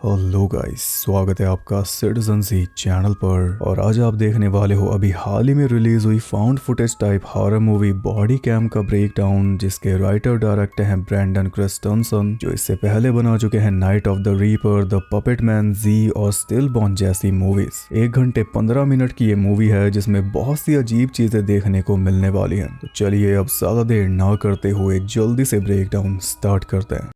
Hello guys, स्वागत है आपका सिटीजन सी चैनल पर। और आज आप देखने वाले हो अभी हाल ही में रिलीज हुई found footage type horror movie body cam का ब्रेकडाउन, जिसके राइटर डायरेक्टर हैं ब्रैंडन क्रिस्टनसन, जो इससे पहले बना चुके हैं Night of the Reaper, the Puppet Man, Z और स्टिल बॉर्न जैसी मूवीज। 1 घंटे 15 मिनट की ये मूवी है जिसमें बहुत सी अजीब चीजें देखने को मिलने वाली हैं। तो चलिए अब ज्यादा देर ना करते हुए जल्दी से ब्रेकडाउन स्टार्ट करते हैं।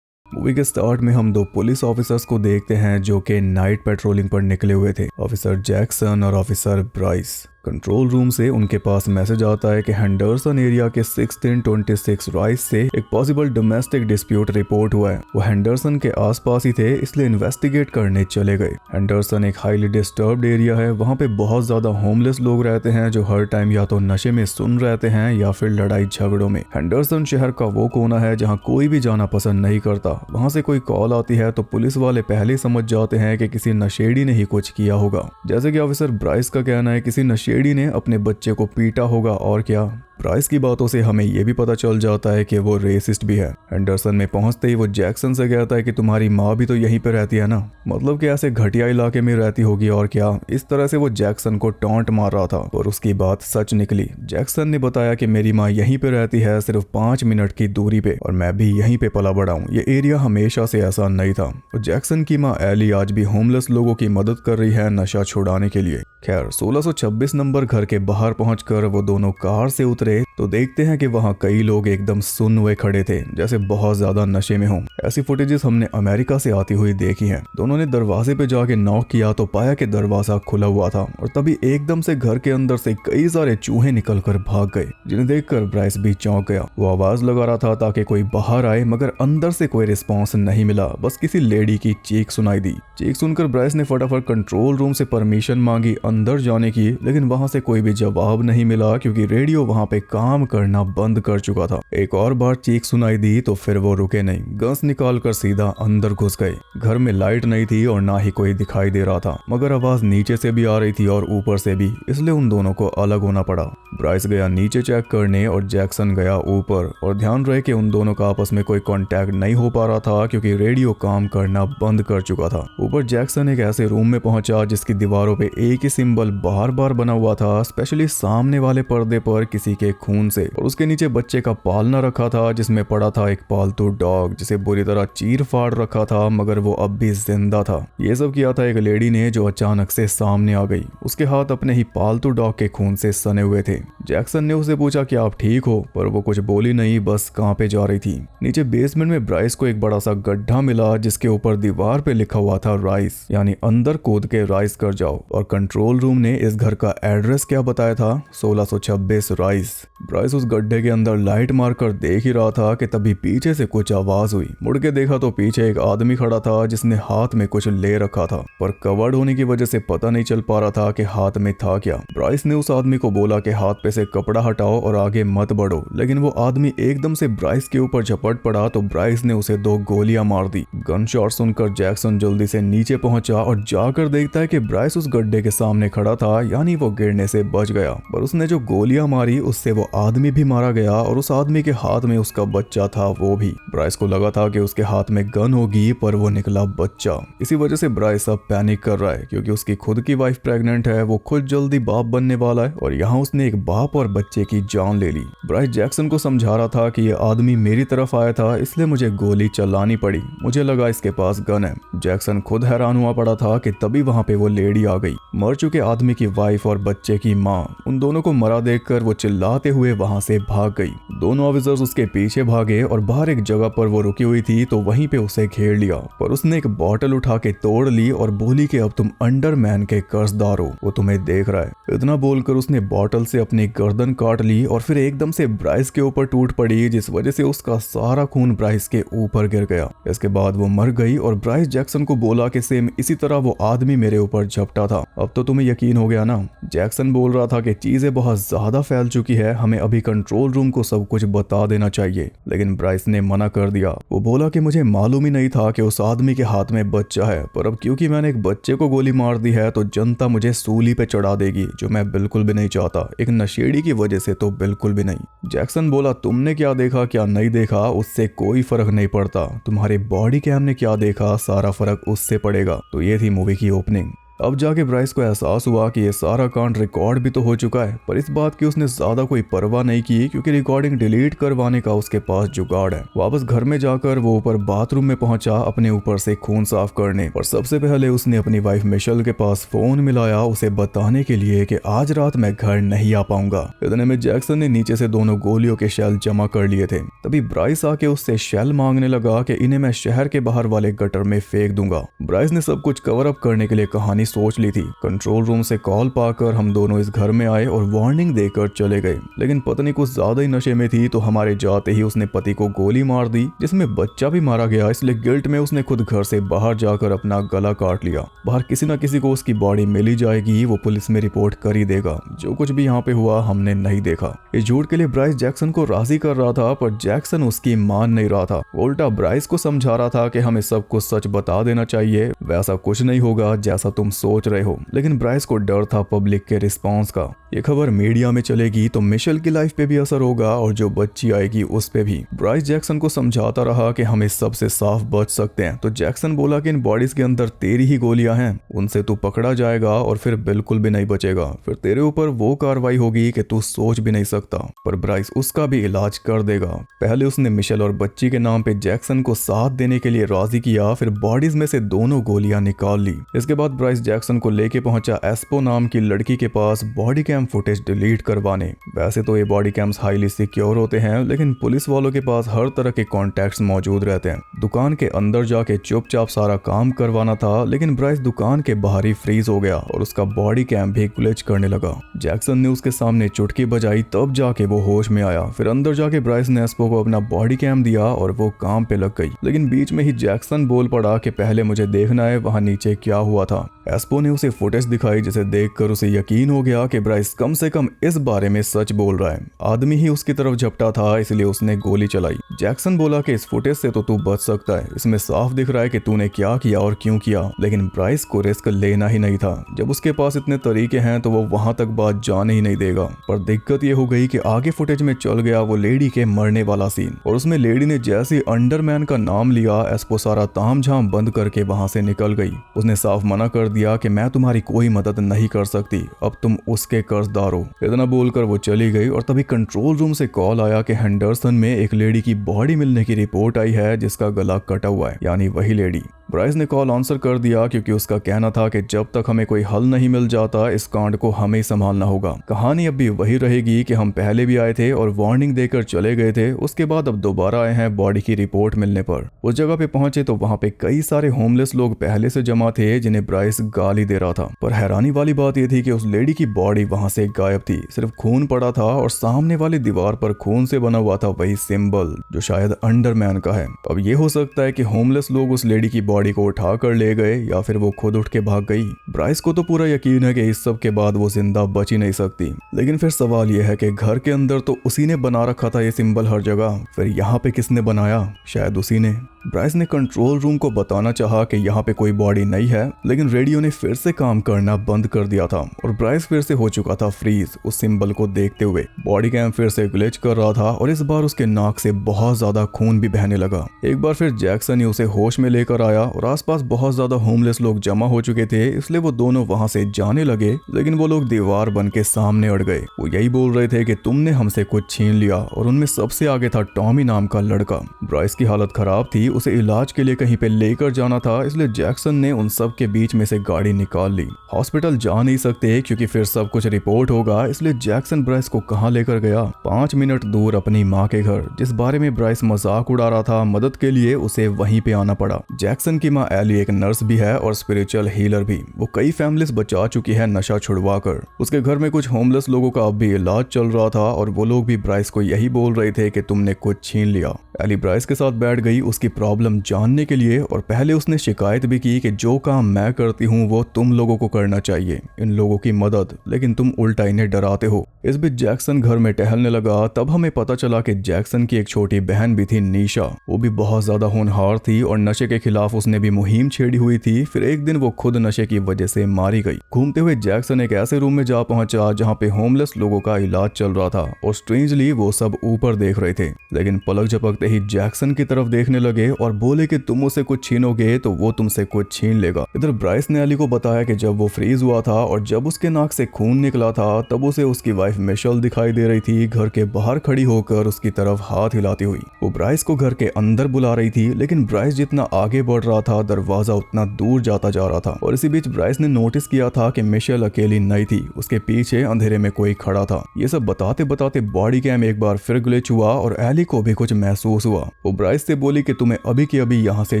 मूवी के स्टार्ट में हम 2 पुलिस ऑफिसर्स को देखते हैं जो कि नाइट पेट्रोलिंग पर निकले हुए थे, ऑफिसर जैक्सन और ऑफिसर ब्राइस। कंट्रोल रूम से उनके पास मैसेज आता है कि हेंडरसन एरिया के 1626 राइस से एक पॉसिबल डोमेस्टिक डिस्प्यूट रिपोर्ट हुआ है। वो हेंडरसन के आसपास ही थे, इसलिए इन्वेस्टिगेट करने चले गए। हेंडरसन एक हाईली डिस्टर्ब्ड एरिया है, वहाँ पे बहुत ज्यादा होमलेस लोग रहते हैं जो हर टाइम या तो नशे में सुन रहते हैं या फिर लड़ाई झगड़ों में। हेंडरसन शहर का वो कोना है जहाँ कोई भी जाना पसंद नहीं करता। वहाँ से कोई कॉल आती है तो पुलिस वाले पहले ही समझ जाते हैं कि किसी नशेड़ी ने ही कुछ किया होगा। जैसे कि ऑफिसर ब्राइस का कहना है किसी नशेड़ी ने अपने बच्चे को पीटा होगा, और क्या। ब्राइस की बातों से हमें यह भी पता चल जाता है कि वो रेसिस्ट भी है। हेंडरसन में पहुंचते ही वो जैक्सन से कहता है कि तुम्हारी माँ भी तो यहीं पे रहती है ना, मतलब कि ऐसे घटिया इलाके में रहती होगी, और क्या। इस तरह से वो जैक्सन को टॉन्ट मार रहा था और उसकी बात सच निकली। जैक्सन ने बताया कि मेरी माँ यहीं पे रहती है, सिर्फ 5 मिनट की दूरी पे, और मैं भी यहीं पे पला बड़ा हूँ। ये एरिया हमेशा से ऐसा नहीं था। और जैक्सन की माँ एली आज भी होमलेस लोगों की मदद कर रही है नशा छुड़ाने के लिए। खैर 1626 नंबर घर के बाहर पहुंचकर वो दोनों कार से उतरे तो देखते हैं कि वहां कई लोग एकदम सुन्न हुए खड़े थे, जैसे बहुत ज्यादा नशे में हों। ऐसी फुटेजेस हमने अमेरिका से आती हुई देखी हैं। दोनों ने दरवाजे पे जाके नॉक किया तो पाया कि दरवाजा खुला हुआ था, और तभी एकदम से घर के अंदर से कई सारे चूहे निकलकर भाग गए, जिन्हें देखकर ब्राइस भी चौंक गया। वो आवाज लगा रहा था ताकि कोई बाहर आए, मगर अंदर से कोई रिस्पॉन्स नहीं मिला, बस किसी लेडी की चीख सुनाई दी। चीख सुनकर ब्राइस ने फटाफट कंट्रोल रूम से परमिशन मांगी अंदर जाने की, लेकिन वहां से कोई भी जवाब नहीं मिला क्योंकि रेडियो वहां पे काम करना बंद कर चुका था। एक और बार चीख सुनाई दी तो फिर वो रुके नहीं, गन्स निकालकर सीधा अंदर घुस गए। घर में लाइट नहीं थी और ना ही कोई दिखाई दे रहा था, मगर आवाज नीचे से भी आ रही थी और ऊपर से भी, इसलिए उन दोनों को अलग होना पड़ा। ब्राइस गया नीचे चेक करने और जैक्सन गया ऊपर, और ध्यान रहे कि उन दोनों का आपस में कोई कांटेक्ट नहीं हो पा रहा था क्योंकि रेडियो काम करना बंद कर चुका था। ऊपर जैक्सन एक ऐसे रूम में पहुंचा जिसकी दीवारों पे एक ही सिंबल बार बार बना हुआ था, स्पेशली सामने वाले पर्दे पर किसी के खून से, और उसके नीचे बच्चे का पालना रखा था जिसमें पड़ा था एक पालतू डॉग, जिसे बुरी तरह चीर फाड़ रखा था, मगर वो अब भी जिंदा था। ये सब किया था एक लेडी ने जो अचानक से सामने आ गई। उसके हाथ अपने ही पालतू डॉग के खून से सने हुए थे। जैक्सन ने उसे पूछा कि आप ठीक हो, पर वो कुछ बोली नहीं, बस कांपे जा रही थी। नीचे बेसमेंट में ब्राइस को एक बड़ा सा गड्ढा मिला जिसके ऊपर दीवार पे लिखा हुआ था राइस, यानी अंदर कूद के राइस कर जाओ। और कंट्रोल रूम ने इस घर का एड्रेस क्या बताया था, 1626 राइस। ब्राइस उस गड्ढे के अंदर लाइट मारकर देख ही रहा था कि तभी पीछे से कुछ आवाज हुई। मुड़ के देखा तो पीछे एक आदमी खड़ा था जिसने हाथ में कुछ ले रखा था, पर कवर्ड होने की वजह से पता नहीं चल पा रहा था कि हाथ में था क्या। ब्राइस ने उस आदमी को बोला कि हाथ पे से कपड़ा हटाओ और आगे मत बढ़ो, लेकिन वो आदमी एकदम से ब्राइस के ऊपर झपट पड़ा तो ब्राइस ने उसे 2 गोलियां मार दी। गन शॉट सुनकर जैक्सन जल्दी से नीचे पहुंचा और जाकर देखता है कि ब्राइस उस गड्ढे के सामने खड़ा था, यानी वो गिरने से बच गया। पर उसने जो गोलियां मारी उससे वो आदमी भी मारा गया, और उस आदमी के हाथ में उसका बच्चा था वो भी। ब्राइस को लगा था कि उसके हाथ में गन होगी, पर वो निकला बच्चा। इसी वजह से ब्राइस अब पैनिक कर रहा है क्योंकि उसकी खुद की वाइफ प्रेग्नेंट है, वो खुद जल्दी बाप बनने वाला है, और यहाँ उसने एक बाप और बच्चे की जान ले ली। ब्राइस जैक्सन को समझा रहा था कि ये आदमी मेरी तरफ आया था, इसलिए मुझे गोली चलानी पड़ी, मुझे लगा इसके पास गन है। जैक्सन खुद हैरान हुआ पड़ा था कि तभी वहां पे वो लेडी आ गई, मर चुके आदमी की वाइफ और बच्चे की माँ। उन दोनों को मरा देखकर वो चिल्लाते हुए वहां से भाग गई। दोनों ऑफिसर्स उसके पीछे भागे और बाहर एक जगह पर वो रुकी हुई थी तो वहीं पे उसे घेर लिया, पर उसने एक बॉटल उठा के तोड़ ली और बोली कि अब तुम अंडरमैन के कर्जदार हो, वो तुम्हें देख रहा है। इतना बोलकर उसने बॉटल से अपनी गर्दन काट ली और फिर एकदम से ब्राइस के ऊपर टूट पड़ी, जिस वजह से उसका सारा खून ब्राइस के ऊपर गिर गया। इसके बाद वो मर गई और ब्राइस जैक्सन को बोला कि सेम इसी तरह वो आदमी मेरे ऊपर झपटा था। अब तो तुम्हें यकीन हो गया ना। जैक्सन बोल रहा था कि चीजें बहुत ज्यादा फैल चुकी है, है, हमें अभी कंट्रोल रूम को सब कुछ बता देना चाहिए। लेकिन ब्राइस ने मना कर दिया। वो बोला कि मुझे मालूम ही नहीं था कि उस आदमी के हाथ में बच्चा है, पर अब क्योंकि मैंने एक बच्चे को गोली मार दी है तो जनता मुझे सूली पे चढ़ा देगी, जो मैं बिल्कुल भी नहीं चाहता। एक नशेड़ी की वजह से तो बिल्कुल भी नहीं। जैक्सन बोला, तुमने क्या देखा क्या नहीं देखा उससे कोई फर्क नहीं पड़ता, तुम्हारे बॉडी कैम ने क्या देखा सारा फर्क उससे पड़ेगा। तो ये थी मूवी की ओपनिंग। अब जाके ब्राइस को एहसास हुआ कि ये सारा कांड रिकॉर्ड भी तो हो चुका है, पर इस बात की उसने ज्यादा कोई परवाह नहीं की क्योंकि रिकॉर्डिंग डिलीट करवाने का उसके पास जुगाड़ है। वापस घर में जाकर वो ऊपर बाथरूम में पहुंचा अपने ऊपर से खून साफ करने, और सबसे पहले उसने अपनी वाइफ मिशेल के पास फोन मिलाया उसे बताने के लिए कि आज रात मैं घर नहीं आ पाऊंगा। इतने में जैक्सन ने नीचे से दोनों गोलियों के शेल जमा कर लिए थे। तभी ब्राइस आके उससे शेल मांगने लगा कि इन्हें मैं शहर के बाहर वाले गटर में फेंक दूंगा। ब्राइस ने सब कुछ कवर अप करने के लिए कहानी सोच ली थी। कंट्रोल रूम से कॉल पाकर हम दोनों इस घर में आए और वार्निंग देकर चले गए, लेकिन पत्नी कुछ ज्यादा ही नशे में थी तो हमारे जाते ही उसने पति को गोली मार दी, जिसमें बच्चा भी मारा गया। इसलिए गिल्ट में उसने खुद घर से बाहर जाकर अपना गला काट लिया। बाहर किसी न किसी को उसकी बॉडी मिल ही जाएगी, वो पुलिस में रिपोर्ट कर ही देगा। जो कुछ भी यहाँ पे हुआ हमने नहीं देखा। इस झूठ के लिए ब्राइस जैक्सन को राजी कर रहा था, पर जैक्सन उसकी मान नहीं रहा था। उल्टा ब्राइस को समझा रहा था कि हमें सब कुछ सच बता देना चाहिए, वैसा कुछ नहीं होगा जैसा तुम सोच रहे हो। लेकिन ब्राइस को डर था पब्लिक के रिस्पांस का। ये खबर मीडिया में चलेगी तो मिशेल की लाइफ पे भी असर होगा और जो बच्ची आएगी उस पे भी। ब्राइस जैक्सन को समझाता रहा कि हम इस सब से साफ बच सकते हैं, तो जैक्सन बोला कि इन बॉडीज के अंदर तेरी ही गोलियां हैं, उनसे तू पकड़ा जाएगा और फिर बिल्कुल भी नहीं बचेगा। फिर तेरे ऊपर वो कार्रवाई होगी कि तू सोच भी नहीं सकता। पर ब्राइस उसका भी इलाज कर देगा। पहले उसने मिशेल और बच्ची के नाम पे जैक्सन को साथ देने के लिए राजी किया, फिर बॉडीज में से दोनों गोलियां निकाल ली। इसके बाद ब्राइस जैक्सन को लेके पहुंचा एस्पो नाम की लड़की के पास बॉडी कैम फुटेज डिलीट करवाने। वैसे तो ये बॉडी कैम्स हाईली सिक्योर होते हैं, लेकिन पुलिस वालों के पास हर तरह के कॉन्टैक्ट्स मौजूद रहते हैं। दुकान के अंदर जाके चुपचाप सारा काम करवाना था, लेकिन ब्राइस दुकान के बाहर ही फ्रीज हो गया और उसका बॉडी कैम भी ग्लिच करने लगा। जैक्सन ने उसके सामने चुटकी बजाई, तब जाके वो होश में आया। फिर अंदर जाके ब्राइस ने एस्पो को अपना बॉडी कैम दिया और वो काम पे लग गई। लेकिन बीच में ही जैक्सन बोल पड़ा कि पहले मुझे देखना है वहां नीचे क्या हुआ था। एस्पो ने उसे फुटेज दिखाई, जिसे देखकर उसे यकीन हो गया कि ब्राइस कम से कम इस बारे में सच बोल रहा है। आदमी ही उसकी तरफ झपटा था, इसलिए उसने गोली चलाई। जैक्सन बोला कि इस फुटेज से तो तू बच सकता है, इसमें साफ दिख रहा है कि तूने क्या किया और क्यों किया। लेकिन ब्राइस को रिस्क लेना ही नहीं था। जब उसके पास इतने तरीके हैं तो वो वहां तक बात जाने ही नहीं देगा। पर दिक्कत ये हो गई कि आगे फुटेज में चल गया वो लेडी के मरने वाला सीन, और उसमें लेडी ने जैसे अंडरमैन का नाम लिया, एस्पो सारा तामझाम बंद करके वहां से निकल गई। उसने साफ मना कर दिया कि मैं तुम्हारी कोई मदद नहीं कर सकती, अब तुम उसके कर्जदार हो। इतना बोलकर वो चली गई। और तभी कंट्रोल रूम से कॉल आया कि हेंडरसन में एक लेडी की बॉडी मिलने की रिपोर्ट आई है जिसका गला कटा हुआ है, यानी वही लेडी। ब्राइस ने कॉल आंसर कर दिया क्योंकि उसका कहना था कि जब तक हमें कोई हल नहीं मिल जाता इस कांड को हमें संभालना होगा। कहानी अब भी वही रहेगी कि हम पहले भी आए थे और वार्निंग देकर चले गए थे, उसके बाद अब दोबारा आए हैं बॉडी की रिपोर्ट मिलने पर। उस जगह पे पहुंचे तो वहां पे कई सारे होमलेस लोग पहले से जमा थे जिन्हें ब्राइस गाली दे रहा था। पर हैरानी वाली बात यह थी कि उस लेडी की बॉडी वहां से गायब थी, सिर्फ खून पड़ा था और सामने वाली दीवार पर खून से बना हुआ था वही सिंबल जो शायद अंडरमैन का है। अब ये हो सकता है कि होमलेस लोग उस लेडी की बॉडी को उठा कर ले गए या फिर वो खुद उठ के भाग गई। ब्राइस को तो पूरा यकीन है कि इस सब के बाद वो जिंदा बच ही नहीं सकती। लेकिन फिर सवाल यह है कि घर के अंदर तो उसी ने बना रखा था ये सिंबल हर जगह, फिर यहाँ पे किसने बनाया? शायद उसी ने। ब्राइस ने कंट्रोल रूम को बताना चाहा कि यहाँ पे कोई बॉडी नहीं है, लेकिन रेडियो ने फिर से काम करना बंद कर दिया था और ब्राइस फिर से हो चुका था फ्रीज उस सिंबल को देखते हुए। बॉडी कैम फिर से ग्लिच कर रहा था और इस बार उसके नाक से बहुत ज्यादा खून भी बहने लगा। एक बार फिर जैक्सन ही उसे होश में लेकर आया और आसपास बहुत ज्यादा होमलेस लोग जमा हो चुके थे, इसलिए वो दोनों वहां से जाने लगे। लेकिन वो लोग दीवार बन के सामने अड़ गए। वो यही बोल रहे थे कि तुमने हमसे कुछ छीन लिया, और उनमें सबसे आगे था टॉमी नाम का लड़का। ब्राइस की हालत खराब थी, उसे इलाज के लिए कहीं पे लेकर जाना था, इसलिए जैक्सन ने उन सब के बीच में से गाड़ी निकाल ली। हॉस्पिटल जा नहीं सकते क्योंकि फिर सब कुछ रिपोर्ट होगा, इसलिए जैक्सन ब्राइस को कहां लेकर गया? 5 मिनट दूर अपनी माँ के घर, जिस बारे में ब्राइस मजाक उड़ा रहा था। मदद के लिए उसे वहीं पे आना पड़ा। जैक्सन की माँ एली एक नर्स भी है और स्पिरिचुअल हीलर भी। वो कई फैमिलीज बचा चुकी है नशा छुड़वा कर। उसके घर में कुछ होमलेस लोगों का अब भी इलाज चल रहा था और वो लोग भी ब्राइस को यही बोल रहे थे कि तुमने कुछ छीन लिया। एली ब्राइस के साथ बैठ गई, उसकी प्रॉब्लम जानने के लिए, और पहले उसने शिकायत भी की कि जो काम मैं करती हूँ वो तुम लोगों को करना चाहिए, इन लोगों की मदद, लेकिन तुम उल्टा इन्हें डराते हो। इस बीच जैक्सन घर में टहलने लगा। तब हमें पता चला कि जैक्सन की एक छोटी बहन भी थी, निशा। वो भी बहुत ज्यादा होनहार थी और नशे के खिलाफ उसने भी मुहिम छेड़ी हुई थी। फिर एक दिन वो खुद नशे की वजह से मारी गई। घूमते हुए जैक्सन एक ऐसे रूम में जा पहुंचा जहाँ पे होमलेस लोगों का इलाज चल रहा था, और स्ट्रेंजली वो सब ऊपर देख रहे थे। लेकिन पलक झपकते ही जैक्सन की तरफ देखने लगे और बोले कि तुम उसे कुछ छीनोगे तो वो तुमसे कुछ छीन लेगा। इधर ब्राइस ने एली को बताया कि जब वो फ्रीज हुआ था और जब उसके नाक से खून निकला था तब उसे उसकी वाइफ मिशेल दिखाई दे रही थी, घर के बाहर खड़ी होकर उसकी तरफ हाथ हिलाती हुई। वो ब्राइस को घर के अंदर बुला रही थी, लेकिन ब्राइस जितना आगे बढ़ रहा था दरवाजा उतना दूर जाता जा रहा था। और इसी बीच ब्राइस ने नोटिस किया था कि मिशेल अकेली नहीं थी, उसके पीछे अंधेरे में कोई खड़ा था। ये सब बताते बताते बॉडी कैम एक बार फिर ग्लिच हुआ और एली को भी कुछ महसूस हुआ। वो ब्राइस से बोली कि तुम्हें अभी के अभी यहाँ से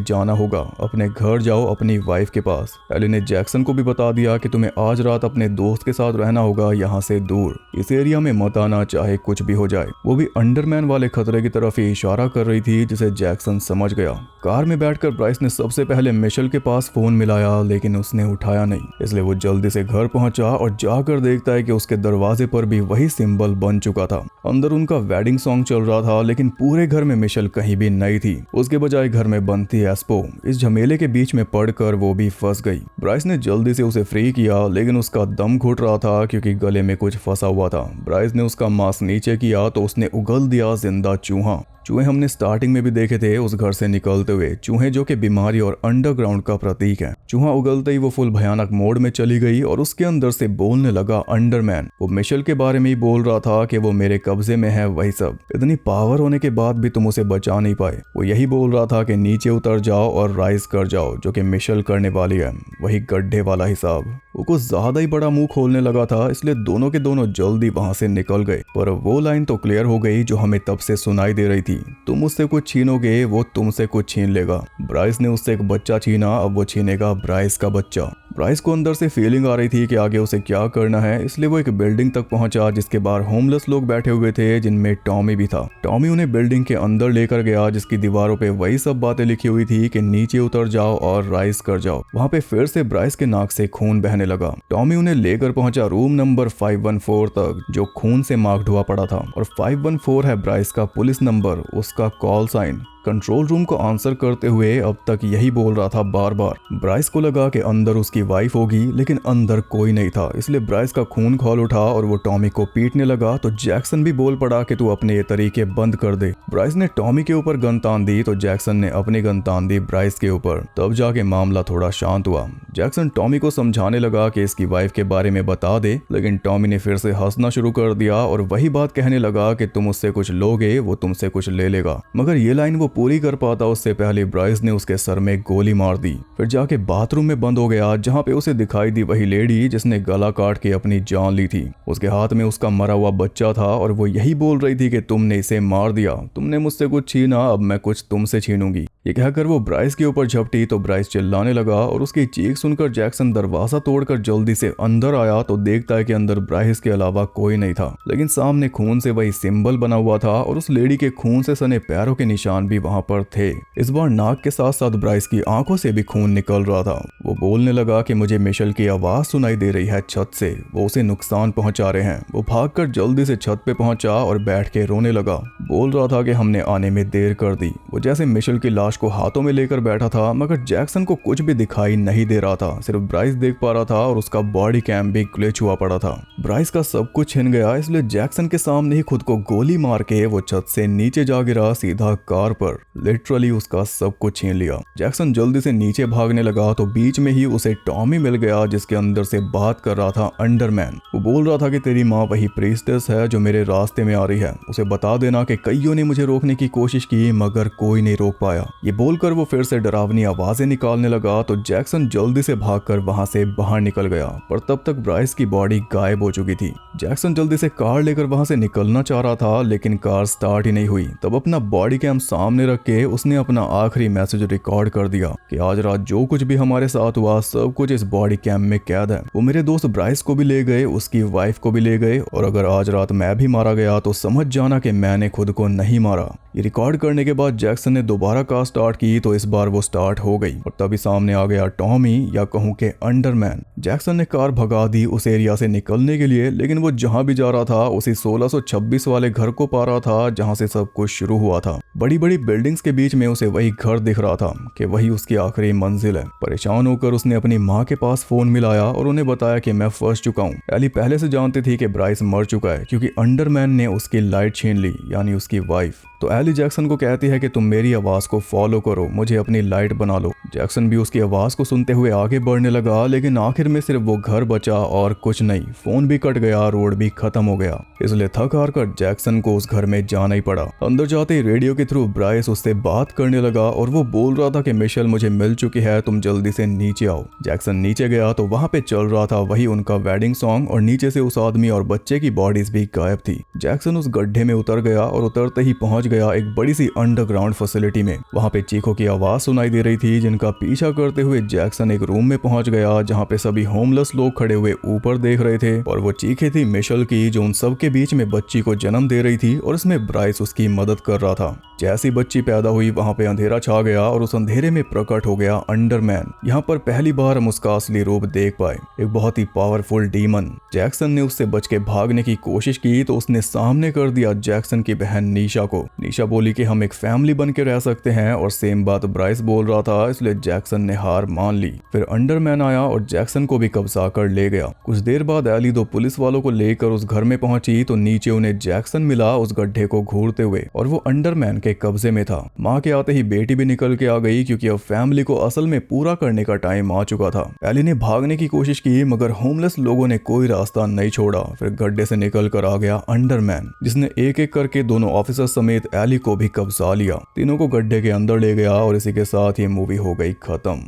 जाना होगा, अपने घर जाओ अपनी वाइफ के पास। एली ने जैक्सन को भी बता दिया कि तुम्हें आज रात अपने दोस्त के साथ रहना होगा, यहाँ से दूर, इस एरिया में मत आना चाहे कुछ भी हो जाए। वो भी अंडरमैन वाले खतरे की तरफ ही इशारा कर रही थी, जिसे जैक्सन समझ गया। कार में बैठकर ब्राइस ने सबसे पहले मिशेल के पास फोन मिलाया, लेकिन उसने उठाया नहीं। इसलिए वो जल्दी से घर पहुंचा और जाकर देखता है कि उसके दरवाजे पर भी वही सिंबल बन चुका था। अंदर उनका वेडिंग सॉन्ग चल रहा था, लेकिन पूरे घर में मिशेल कहीं भी नहीं थी। उसके बजाय घर में बंद थी एस्पो। इस झमेले के बीच में पड़कर वो भी फंस गई। ब्राइस ने जल्दी से उसे फ्री किया, लेकिन उसका दम घुट रहा था क्योंकि गले में कुछ फंसा हुआ था। ब्राइस ने उसका मांस नीचे किया तो उसने उगल दिया जिंदा चूहा। चूहे हमने स्टार्टिंग में भी देखे थे उस घर से निकलते हुए, चूहे जो कि बीमारी और अंडरग्राउंड का प्रतीक है। चूहा उगलते ही वो फुल भयानक मोड में चली गई और उसके अंदर से बोलने लगा अंडरमैन। वो मिशेल के बारे में ही बोल रहा था कि वो मेरे कब्जे में है, वही सब। इतनी पावर होने के बाद भी तुम उसे बचा नहीं पाए। वो यही बोल रहा था कि नीचे उतर जाओ और राइज कर जाओ, जो कि मिशेल करने वाली है, वही गड्ढे वाला हिसाब। वो कुछ ज्यादा ही बड़ा मुंह खोलने लगा था, इसलिए दोनों के दोनों जल्दी वहां से निकल गए। पर वो लाइन तो क्लियर हो गई जो हमें तब से सुनाई दे रही थी, तुम उससे कुछ छीनोगे वो तुमसे कुछ छीन लेगा। ब्राइस ने उससे एक बच्चा छीना, अब वो छीनेगा ब्राइस का बच्चा। ब्राइस को अंदर से फीलिंग आ रही थी कि आगे उसे क्या करना है, इसलिए वो एक बिल्डिंग तक पहुंचा जिसके बाहर होमलेस लोग बैठे हुए थे, जिनमें टॉमी भी था। टॉमी उन्हें बिल्डिंग के अंदर लेकर गया, जिसकी दीवारों पे वही सब बातें लिखी हुई थी कि नीचे उतर जाओ और राइज कर जाओ। वहां पे फिर से ब्राइस के नाक से खून बहने लगा। टॉमी उन्हें लेकर पहुंचा रूम नंबर 514 तक, जो खून से मार्क्ड हुआ पड़ा था, और 514 है ब्राइस का पुलिस नंबर, उसका कॉल साइन। कंट्रोल रूम को आंसर करते हुए अब तक यही बोल रहा था बार बार। ब्राइस को लगा कि अंदर उसकी वाइफ होगी, लेकिन अंदर कोई नहीं था, इसलिए ब्राइस का खून खौल उठा और वो टॉमी को पीटने लगा। तो जैक्सन भी बोल पड़ा कि तू अपने ये तरीके बंद कर दे। ब्राइस ने टॉमी के ऊपर गन तान दी तो जैक्सन ने अपनी गन तान दी ब्राइस के ऊपर। तब जाके मामला थोड़ा शांत हुआ। जैक्सन टॉमी को समझाने लगा कि इसकी वाइफ के बारे में बता दे, लेकिन टॉमी ने फिर से हंसना शुरू कर दिया और वही बात कहने लगा कि तुम उससे कुछ लोगे वो तुमसे कुछ ले लेगा। मगर ये लाइन वो पूरी कर पाता उससे पहले ब्राइस ने उसके सर में गोली मार दी। फिर जाके बाथरूम में बंद हो गया, जहाँ पे उसे दिखाई दी वही लेडी जिसने गला काट के अपनी जान ली थी। उसके हाथ में उसका मरा हुआ बच्चा था और वो यही बोल रही थी कि तुमने इसे मार दिया, तुमने मुझसे कुछ छीना, अब मैं कुछ तुमसे छीनूंगी। ये कहकर वो ब्राइस के ऊपर झपटी तो ब्राइस चिल्लाने लगा और उसकी चीख सुनकर जैक्सन दरवाजा तोड़कर जल्दी से अंदर आया तो देखता है कि अंदर ब्राइस के अलावा कोई नहीं था, लेकिन सामने खून से वही सिंबल बना हुआ था और उस लेडी के खून से सने पैरों के निशान भी वहां पर थे। इस बार नाक के साथ साथ ब्राइस की आंखों से भी खून निकल रहा था। वो बोलने लगा कि मुझे मिशेल की आवाज सुनाई दे रही है छत से, वो उसे नुकसान पहुंचा रहे हैं। वो भागकर जल्दी से छत पे पहुंचा और बैठ के रोने लगा। बोल रहा था कि हमने आने में देर कर दी। वो जैसे मिशेल की लाश को हाथों में लेकर बैठा था, मगर जैक्सन को कुछ भी दिखाई नहीं दे रहा था, सिर्फ ब्राइस देख पा रहा था और उसका बॉडी कैम भी ग्लिच हुआ पड़ा था। ब्राइस का सब कुछ छिन गया, इसलिए जैक्सन के सामने ही खुद को गोली मार के वो छत से नीचे जा गिरा सीधा कार पर। लिटरली उसका सब कुछ छीन लिया। जैक्सन जल्दी से नीचे भागने लगा तो बीच में ही उसे टॉमी मिल गया, जिसके अंदर से बात कर रहा था अंडरमैन। वो बोल रहा था कि तेरी माँ वही प्रीस्टेस है जो मेरे रास्ते में आ रही है, उसे बता देना कि कईयों ने मुझे रोकने की कोशिश की मगर कोई नहीं रोक पाया। ये बोलकर वो फिर से डरावनी आवाजें निकालने लगा तो जैक्सन जल्दी से भागकर वहां से बाहर निकल गया, पर तब तक ब्राइस की बॉडी गायब हो चुकी थी। जैक्सन जल्दी से कार लेकर वहां से निकलना चाह रहा था, लेकिन कार स्टार्ट ही नहीं हुई। तब अपना बॉडी कैम सामने सामने रख के उसने अपना आखिरी मैसेज रिकॉर्ड कर दिया कि आज रात जो कुछ भी हमारे साथ हुआ सब कुछ इस बॉडी कैम में कैद है। वो मेरे दोस्त ब्राइस को भी ले गए, उसकी वाइफ को भी ले गए, और अगर आज रात मैं भी मारा गया तो समझ जाना कि मैंने खुद को नहीं मारा। ये रिकॉर्ड करने के बाद जैक्सन ने दोबारा कास्ट स्टार्ट की तो इस बार वो स्टार्ट हो गई और तभी सामने आ गया टॉमी, या कहूं कि अंडरमैन। जैक्सन ने कार भगा दी उस एरिया से निकलने के लिए, लेकिन वो जहां भी जा रहा था उसी 1626 वाले घर को पा रहा था जहां से सब कुछ शुरू हुआ था। बड़ी बड़ी बिल्डिंग्स के बीच में उसे वही घर दिख रहा था कि वही उसकी आखिरी मंजिल है। परेशान होकर उसने अपनी माँ के पास फोन मिलाया और उन्हें बताया कि मैं फंस चुका हूँ। एली पहले से जानती थी कि ब्राइस मर चुका है क्योंकि अंडरमैन ने उसकी लाइट छीन ली, यानी उसकी वाइफ। तो एली जैक्सन को कहती है कि तुम मेरी आवाज को फॉलो करो, मुझे अपनी लाइट बना लो। जैक्सन भी उसकी आवाज को सुनते हुए आगे बढ़ने लगा, लेकिन आखिर में सिर्फ वो घर बचा और कुछ नहीं। फोन भी कट गया, रोड भी खत्म हो गया, इसलिए थक हार कर जैक्सन को उस घर में जाना ही पड़ा। अंदर जाते ही रेडियो के थ्रू ब्राइस उससे बात करने लगा और वो बोल रहा था कि मिशेल मुझे मिल चुकी है, तुम जल्दी से नीचे आओ। जैक्सन नीचे गया तो वहां पे चल रहा था वही उनका वेडिंग सॉन्ग और नीचे से उस आदमी और बच्चे की बॉडीज भी गायब थी। जैक्सन उस गड्ढे में उतर गया और उतरते ही पहुंच गया एक बड़ी सी अंडरग्राउंड फैसिलिटी में। वहां पे चीखों की आवाज सुनाई दे रही थी, जिनका पीछा करते हुए जैक्सन एक रूम में पहुंच गया जहां पे सभी होमलेस लोग खड़े हुए ऊपर देख रहे थे, और वो चीखें थी मिशेल की जो उन सब के बीच में बच्ची को जन्म दे रही थी और इसमें ब्राइस उसकी मदद कर रहा था। जैसी बच्ची पैदा हुई वहां पे अंधेरा छा गया और उस अंधेरे में प्रकट हो गया अंडरमैन। यहाँ पर पहली बार हम उसका असली रूप देख पाए, एक बहुत ही पावरफुल डीमन। जैक्सन ने उससे बच के भागने की कोशिश की तो उसने सामने कर दिया जैक्सन की बहन नीशा को। नीशा बोली कि हम एक फैमिली बन के रह सकते हैं, और सेम बात ब्राइस बोल रहा था, इसलिए जैक्सन ने हार मान ली। फिर अंडरमैन आया और जैक्सन को भी कब्जा कर ले गया। कुछ देर बाद एली दो पुलिस वालों को लेकर उस घर में पहुंची तो नीचे उन्हें जैक्सन मिला उस गड्ढे को घूरते हुए, और वो अंडरमैन के कब्जे में था। माँ के आते ही बेटी भी निकल के आ गई क्योंकि अब फैमिली को असल में पूरा करने का टाइम आ चुका था। एली ने भागने की कोशिश की मगर होमलेस लोगों ने कोई रास्ता नहीं छोड़ा। फिर गड्ढे से निकल कर आ गया अंडरमैन, जिसने एक एक करके दोनों ऑफिसर समेत एली को भी कब्जा लिया। तीनों को गड्ढे के अंदर ले गया और इसी के साथ ये मूवी हो गई खत्म।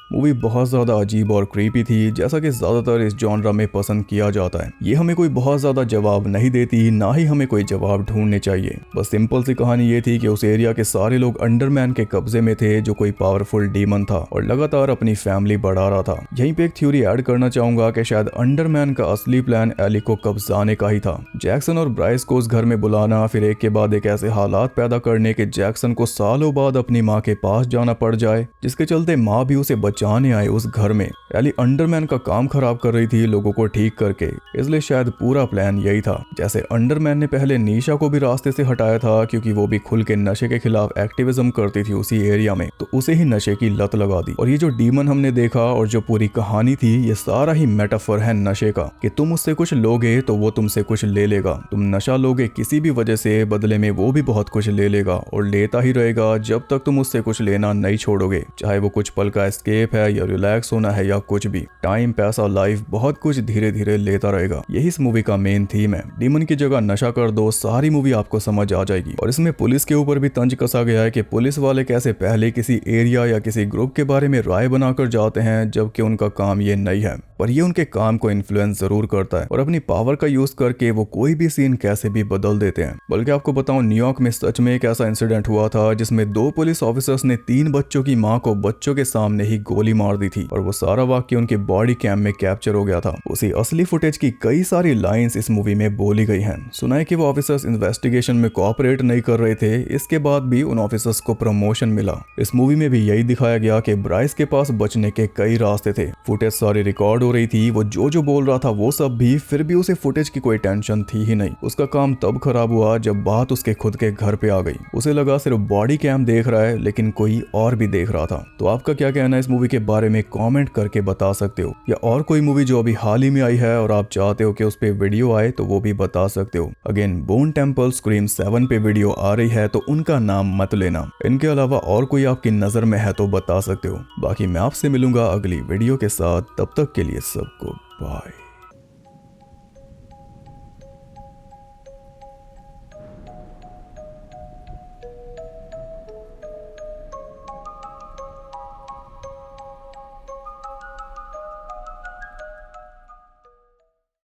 मूवी बहुत ज्यादा अजीब और क्रीपी थी, जैसा कि ज्यादातर इस जॉनरा में पसंद किया जाता है। ये हमें कोई बहुत ज्यादा जवाब नहीं देती, ना ही हमें कोई जवाब ढूंढने चाहिए। बस सिंपल सी कहानी ये थी कि उस एरिया के सारे लोग अंडरमैन के कब्जे में थे जो कोई पावरफुल डीमन था और लगातार अपनी फैमिली बढ़ा रहा था। यहीं पे एक थ्योरी ऐड करना चाहूंगा कि शायद अंडरमैन का असली प्लान एली को कब्जाने का ही था। जैक्सन और ब्राइस को उस घर में बुलाना, फिर एक के बाद एक ऐसे हालात पैदा करने के जैक्सन को सालों बाद अपनी माँ के पास जाना पड़ जाए, जिसके चलते माँ भी उसे बचाने आए उस घर में। एली अंडरमैन का काम खराब कर रही थी लोगों को ठीक करके, इसलिए शायद पूरा प्लान यही था। जैसे अंडरमैन ने पहले नीशा को भी रास्ते से हटाया था क्योंकि वो भी खुल के नशे के खिलाफ एक्टिविज्म करती थी उसी एरिया में, तो उसे ही नशे की लत लगा दी। और ये जो डीमन हमने देखा और जो पूरी कहानी थी, ये सारा ही मेटाफर है नशे का, कि तुम उससे कुछ लोगे तो वो तुमसे कुछ ले लेगा। तुम नशा लोगे किसी भी वजह से, बदले में वो भी बहुत कुछ ले लेगा और लेता ही रहेगा जब तक तुम उससे कुछ लेना नहीं छोड़ोगे, चाहे वो कुछ पल का एस्केप है या रिलैक्स होना है या कुछ भी। टाइम, पैसा, लाइफ, बहुत कुछ धीरे धीरे लेता रहेगा। यही इस मूवी का मेन थीम है। डीमन की जगह नशा कर दो, सारी मूवी आपको समझ आ जाएगी। और इसमें पुलिस के ऊपर भी तंज कसा गया है कि पुलिस वाले कैसे पहले किसी एरिया या किसी ग्रुप के बारे में राय बनाकर जाते हैं, जबकि उनका काम ये नहीं है, पर ये उनके काम को इन्फ्लुएंस जरूर करता है और अपनी पावर का यूज करके वो कोई भी सीन कैसे भी बदल देते हैं। बल्कि आपको बताऊं, न्यूयॉर्क में सच में एक ऐसा इंसिडेंट हुआ था जिसमें 2 पुलिस ऑफिसर्स ने 3 बच्चों की मां को बच्चों के सामने ही गोली मार दी थी, और वो सारा वाक्य उनके बॉडी कैम में कैप्चर हो गया था। उसी असली फुटेज की कई सारी लाइंस इस मूवी में बोली गई हैं। सुना है कि वो ऑफिसर्स इन्वेस्टिगेशन में कोऑपरेट नहीं कर रहे थे, इसके बाद भी उन ऑफिसर्स को प्रमोशन मिला। इस मूवी में भी यही दिखाया गया कि ब्राइस के पास बचने के कई रास्ते थे। फुटेज सारी रिकॉर्ड हो रही थी, वो जो बोल रहा था वो सब भी, फिर भी उसे फुटेज की कोई टेंशन थी ही नहीं। उसका काम तब खराब हुआ जब बात उसके खुद के घर पे आ गई। उसे लगा सिर्फ बॉडी कैम देख रहा है, लेकिन कोई और भी देख रहा था। तो आपका क्या कहना है इस मूवी के बारे में कमेंट करके बता सकते हो, या और कोई मूवी जो अभी हाल ही में आई है और आप चाहते हो कि उस पे वीडियो आए तो वो भी बता सकते हो। अगेन, बोन टेम्पल स्क्रीम 7 पे वीडियो आ रही है तो उनका नाम मत लेना। इनके अलावा और कोई आपकी नजर में है तो बता सकते हो। बाकी मैं आपसे मिलूंगा अगली वीडियो के साथ, तब तक के लिए सबको बाय।